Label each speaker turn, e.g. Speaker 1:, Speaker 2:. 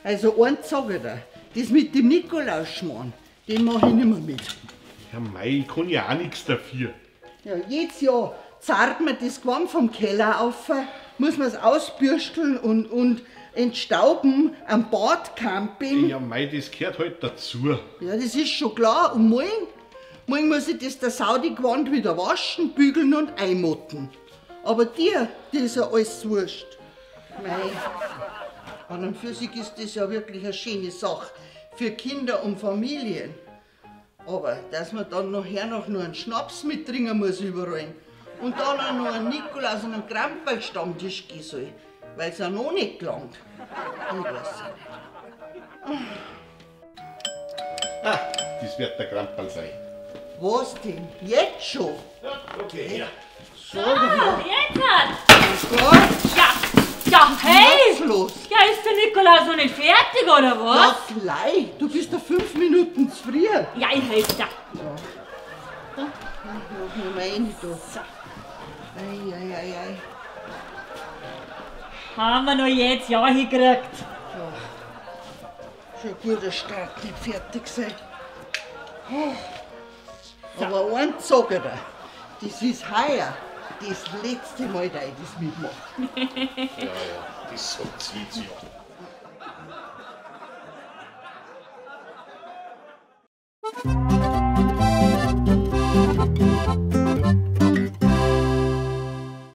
Speaker 1: Also eins sag ich dir, das mit dem Nikolausschmarrn, den mach ich nicht mehr mit.
Speaker 2: Ja mei, ich kann ja auch nichts dafür.
Speaker 1: Ja, jedes Jahr zahlt man das Gewand vom Keller auf, muss man es ausbürsteln und entstauben am Badcamping.
Speaker 2: Ja mei, das gehört halt dazu.
Speaker 1: Ja, das ist schon klar. Und morgen muss ich das der Saudi-Gewand wieder waschen, bügeln und einmotten. Aber dir, ist ja alles wurscht. Mei, an und für sich ist das ja wirklich eine schöne Sache für Kinder und Familien. Aber dass man dann nachher noch nur einen Schnaps mittrinken muss überall und dann auch noch einen Nikolaus und einen Krampel-Stammtisch gehen soll, weil es ja noch nicht gelangt. Ich weiß ja nicht.
Speaker 2: Ah, das wird der Krampal sein.
Speaker 1: Was denn? Jetzt schon?
Speaker 2: Ja, okay, ja.
Speaker 1: So,
Speaker 3: Jetzt hat!
Speaker 1: Gott,
Speaker 3: Ja, hey!
Speaker 1: was ist los?
Speaker 3: Ja, ist der Nikolaus noch nicht fertig, oder was?
Speaker 1: Ja, Flei, du bist da 5 Minuten zu früh.
Speaker 3: Ja, ich helfe dir.
Speaker 1: Mach mir mal rein, da. Ei.
Speaker 3: Haben wir noch jetzt ja hingekriegt.
Speaker 1: Schon ein guter Start, nicht fertig sein. Aber eins sag ich dir, das ist heuer das letzte Mal, dass ich das mitmache.
Speaker 2: Ja, das sagt sie jetzt ja.